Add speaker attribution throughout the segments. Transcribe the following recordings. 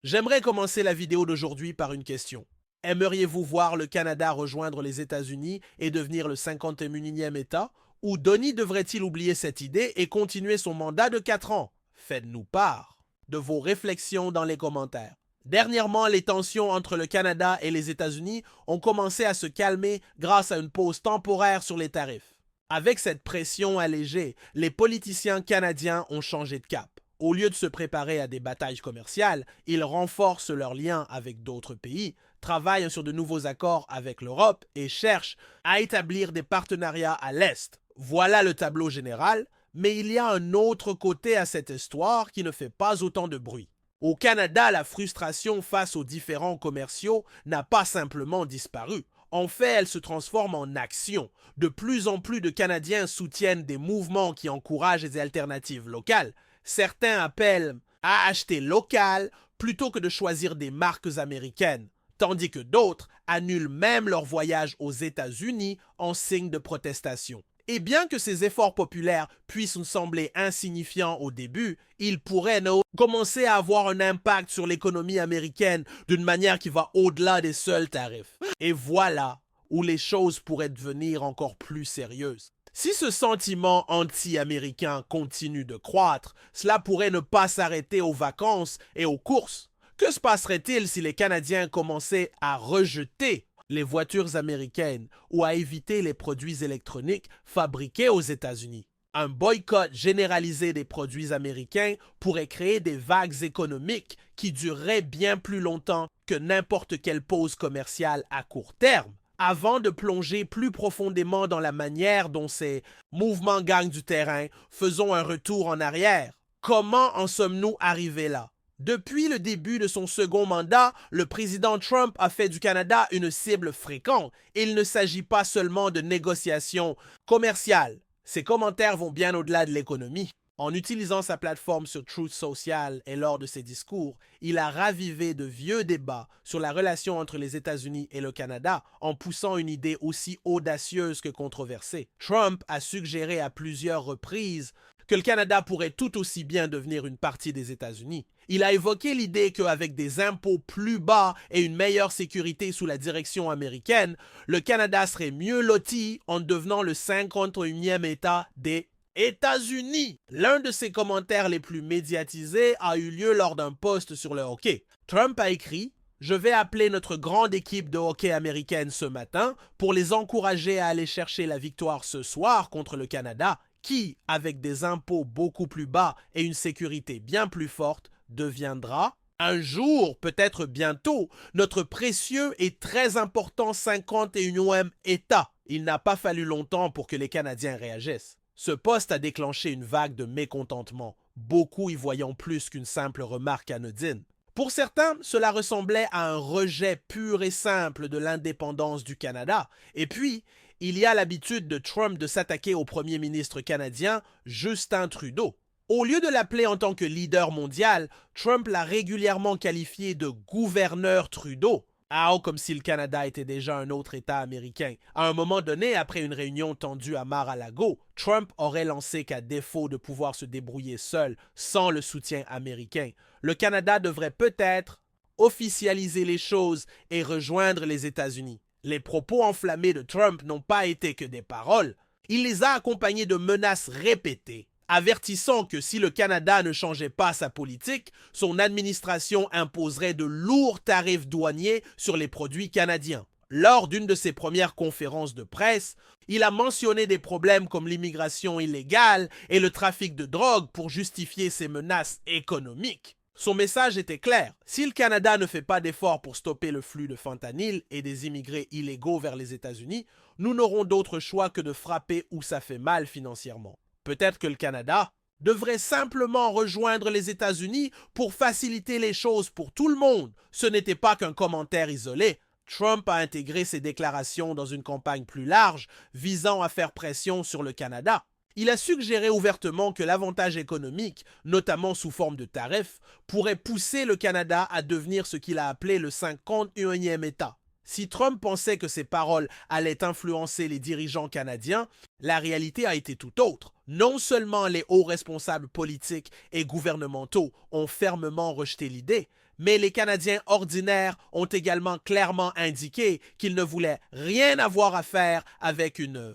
Speaker 1: J'aimerais commencer la vidéo d'aujourd'hui par une question. Aimeriez-vous voir le Canada rejoindre les États-Unis et devenir le 51e État? Ou Donny devrait-il oublier cette idée et continuer son mandat de 4 ans? Faites-nous part de vos réflexions dans les commentaires. Dernièrement, les tensions entre le Canada et les États-Unis ont commencé à se calmer grâce à une pause temporaire sur les tarifs. Avec cette pression allégée, les politiciens canadiens ont changé de cap. Au lieu de se préparer à des batailles commerciales, ils renforcent leurs liens avec d'autres pays, travaillent sur de nouveaux accords avec l'Europe et cherchent à établir des partenariats à l'Est. Voilà le tableau général, mais il y a un autre côté à cette histoire qui ne fait pas autant de bruit. Au Canada, la frustration face aux différends commerciaux n'a pas simplement disparu. En fait, elle se transforme en action. De plus en plus de Canadiens soutiennent des mouvements qui encouragent les alternatives locales. Certains appellent à acheter local plutôt que de choisir des marques américaines, tandis que d'autres annulent même leur voyage aux États-Unis en signe de protestation. Et bien que ces efforts populaires puissent nous sembler insignifiants au début, ils pourraient commencer à avoir un impact sur l'économie américaine d'une manière qui va au-delà des seuls tarifs. Et voilà où les choses pourraient devenir encore plus sérieuses. Si ce sentiment anti-américain continue de croître, cela pourrait ne pas s'arrêter aux vacances et aux courses. Que se passerait-il si les Canadiens commençaient à rejeter les voitures américaines ou à éviter les produits électroniques fabriqués aux États-Unis? Un boycott généralisé des produits américains pourrait créer des vagues économiques qui dureraient bien plus longtemps que n'importe quelle pause commerciale à court terme. Avant de plonger plus profondément dans la manière dont ces mouvements gagnent du terrain, faisons un retour en arrière. Comment en sommes-nous arrivés là? Depuis le début de son second mandat, le président Trump a fait du Canada une cible fréquente. Il ne s'agit pas seulement de négociations commerciales. Ses commentaires vont bien au-delà de l'économie. En utilisant sa plateforme sur Truth Social et lors de ses discours, il a ravivé de vieux débats sur la relation entre les États-Unis et le Canada en poussant une idée aussi audacieuse que controversée. Trump a suggéré à plusieurs reprises que le Canada pourrait tout aussi bien devenir une partie des États-Unis. Il a évoqué l'idée qu'avec des impôts plus bas et une meilleure sécurité sous la direction américaine, le Canada serait mieux loti en devenant le 51e État des États-Unis. L'un de ses commentaires les plus médiatisés a eu lieu lors d'un post sur le hockey. Trump a écrit « Je vais appeler notre grande équipe de hockey américaine ce matin pour les encourager à aller chercher la victoire ce soir contre le Canada, qui, avec des impôts beaucoup plus bas et une sécurité bien plus forte, deviendra un jour, peut-être bientôt, notre précieux et très important 51e État. » Il n'a pas fallu longtemps pour que les Canadiens réagissent. Ce poste a déclenché une vague de mécontentement, beaucoup y voyant plus qu'une simple remarque anodine. Pour certains, cela ressemblait à un rejet pur et simple de l'indépendance du Canada. Et puis, il y a l'habitude de Trump de s'attaquer au premier ministre canadien, Justin Trudeau. Au lieu de l'appeler en tant que leader mondial, Trump l'a régulièrement qualifié de gouverneur Trudeau. Ah, comme si le Canada était déjà un autre État américain. À un moment donné, après une réunion tendue à Mar-a-Lago, Trump aurait lancé qu'à défaut de pouvoir se débrouiller seul, sans le soutien américain, le Canada devrait peut-être officialiser les choses et rejoindre les États-Unis. Les propos enflammés de Trump n'ont pas été que des paroles. Il les a accompagnés de menaces répétées, avertissant que si le Canada ne changeait pas sa politique, son administration imposerait de lourds tarifs douaniers sur les produits canadiens. Lors d'une de ses premières conférences de presse, il a mentionné des problèmes comme l'immigration illégale et le trafic de drogue pour justifier ses menaces économiques. Son message était clair. Si le Canada ne fait pas d'efforts pour stopper le flux de fentanyl et des immigrés illégaux vers les États-Unis, nous n'aurons d'autre choix que de frapper où ça fait mal financièrement. Peut-être que le Canada devrait simplement rejoindre les États-Unis pour faciliter les choses pour tout le monde. Ce n'était pas qu'un commentaire isolé. Trump a intégré ces déclarations dans une campagne plus large visant à faire pression sur le Canada. Il a suggéré ouvertement que l'avantage économique, notamment sous forme de tarifs, pourrait pousser le Canada à devenir ce qu'il a appelé le 51e État. Si Trump pensait que ses paroles allaient influencer les dirigeants canadiens, la réalité a été tout autre. Non seulement les hauts responsables politiques et gouvernementaux ont fermement rejeté l'idée, Mais les Canadiens ordinaires ont également clairement indiqué qu'ils ne voulaient rien avoir à faire avec une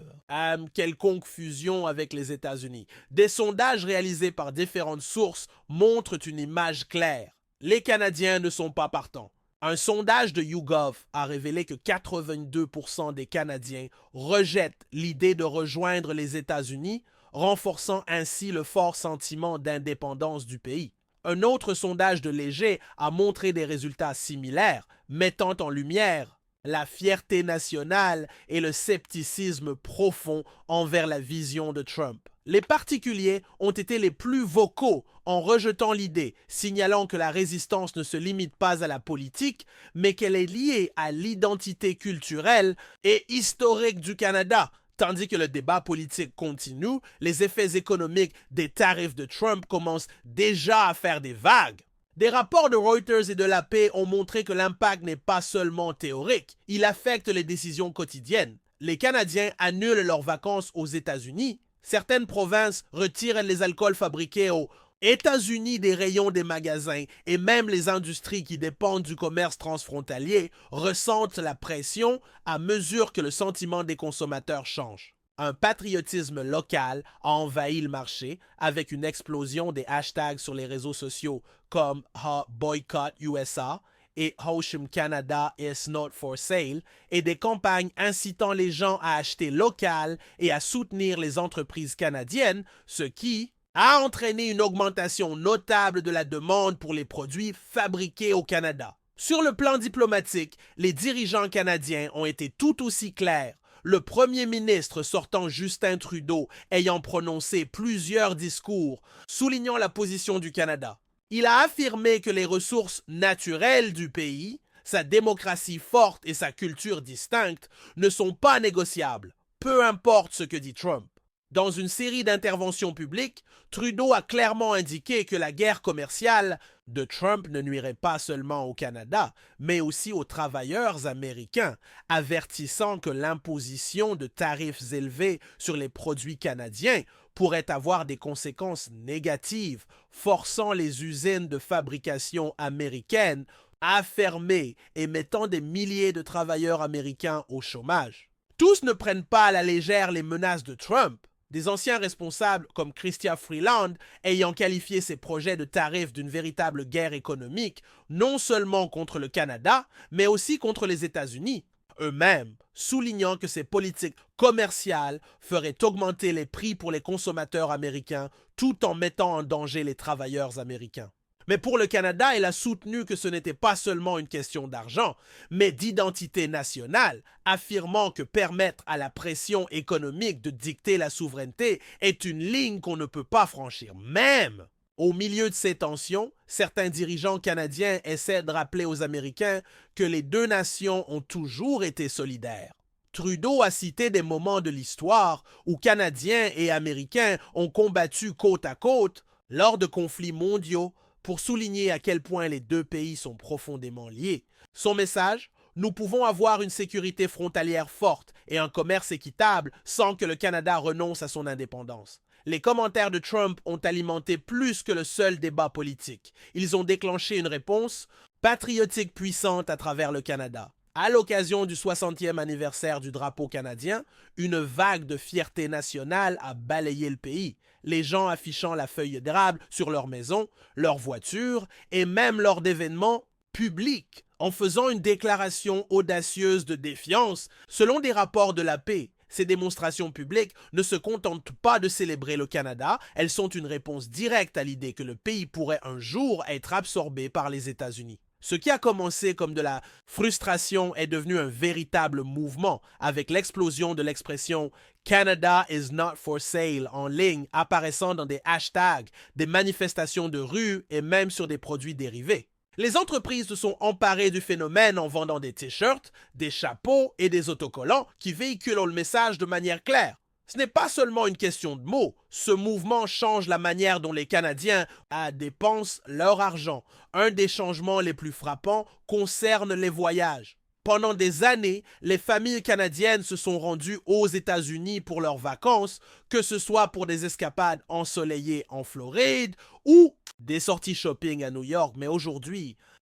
Speaker 1: quelconque fusion avec les États-Unis. Des sondages réalisés par différentes sources montrent une image claire. Les Canadiens ne sont pas partants. Un sondage de YouGov a révélé que 82% des Canadiens rejettent l'idée de rejoindre les États-Unis, renforçant ainsi le fort sentiment d'indépendance du pays. Un autre sondage de Léger a montré des résultats similaires, mettant en lumière la fierté nationale et le scepticisme profond envers la vision de Trump. Les particuliers ont été les plus vocaux en rejetant l'idée, signalant que la résistance ne se limite pas à la politique, mais qu'elle est liée à l'identité culturelle et historique du Canada. Tandis que le débat politique continue, les effets économiques des tarifs de Trump commencent déjà à faire des vagues. Des rapports de Reuters et de la Paix ont montré que l'impact n'est pas seulement théorique, il affecte les décisions quotidiennes. Les Canadiens annulent leurs vacances aux États-Unis. Certaines provinces retirent les alcools fabriqués aux États-Unis des rayons des magasins et même les industries qui dépendent du commerce transfrontalier ressentent la pression à mesure que le sentiment des consommateurs change. Un patriotisme local a envahi le marché avec une explosion des hashtags sur les réseaux sociaux comme Boycott USA et Hoshim Canada is not for sale et des campagnes incitant les gens à acheter local et à soutenir les entreprises canadiennes, ce qui a entraîné une augmentation notable de la demande pour les produits fabriqués au Canada. Sur le plan diplomatique, les dirigeants canadiens ont été tout aussi clairs. Le premier ministre sortant Justin Trudeau ayant prononcé plusieurs discours soulignant la position du Canada. Il a affirmé que les ressources naturelles du pays, sa démocratie forte et sa culture distincte ne sont pas négociables, peu importe ce que dit Trump. Dans une série d'interventions publiques, Trudeau a clairement indiqué que la guerre commerciale de Trump ne nuirait pas seulement au Canada, mais aussi aux travailleurs américains, avertissant que l'imposition de tarifs élevés sur les produits canadiens pourrait avoir des conséquences négatives, forçant les usines de fabrication américaines à fermer et mettant des milliers de travailleurs américains au chômage. Tous ne prennent pas à la légère les menaces de Trump. Des anciens responsables comme Chrystia Freeland ayant qualifié ces projets de tarifs d'une véritable guerre économique, non seulement contre le Canada, mais aussi contre les États-Unis, eux-mêmes soulignant que ces politiques commerciales feraient augmenter les prix pour les consommateurs américains tout en mettant en danger les travailleurs américains. Mais pour le Canada, elle a soutenu que ce n'était pas seulement une question d'argent, mais d'identité nationale, affirmant que permettre à la pression économique de dicter la souveraineté est une ligne qu'on ne peut pas franchir. Même au milieu de ces tensions, certains dirigeants canadiens essaient de rappeler aux Américains que les deux nations ont toujours été solidaires. Trudeau a cité des moments de l'histoire où Canadiens et Américains ont combattu côte à côte lors de conflits mondiaux, pour souligner à quel point les deux pays sont profondément liés. Son message : nous pouvons avoir une sécurité frontalière forte et un commerce équitable sans que le Canada renonce à son indépendance. Les commentaires de Trump ont alimenté plus que le seul débat politique. Ils ont déclenché une réponse patriotique puissante à travers le Canada. À l'occasion du 60e anniversaire du drapeau canadien, une vague de fierté nationale a balayé le pays, les gens affichant la feuille d'érable sur leur maison, leur voiture et même lors d'événements publics, en faisant une déclaration audacieuse de défiance. Selon des rapports de la Paix, ces démonstrations publiques ne se contentent pas de célébrer le Canada, elles sont une réponse directe à l'idée que le pays pourrait un jour être absorbé par les États-Unis. Ce qui a commencé comme de la frustration est devenu un véritable mouvement avec l'explosion de l'expression « Canada is not for sale » en ligne apparaissant dans des hashtags, des manifestations de rue et même sur des produits dérivés. Les entreprises se sont emparées du phénomène en vendant des t-shirts, des chapeaux et des autocollants qui véhiculent le message de manière claire. Ce n'est pas seulement une question de mots. Ce mouvement change la manière dont les Canadiens dépensent leur argent. Un des changements les plus frappants concerne les voyages. Pendant des années, les familles canadiennes se sont rendues aux États-Unis pour leurs vacances, que ce soit pour des escapades ensoleillées en Floride ou des sorties shopping à New York. Mais aujourd'hui,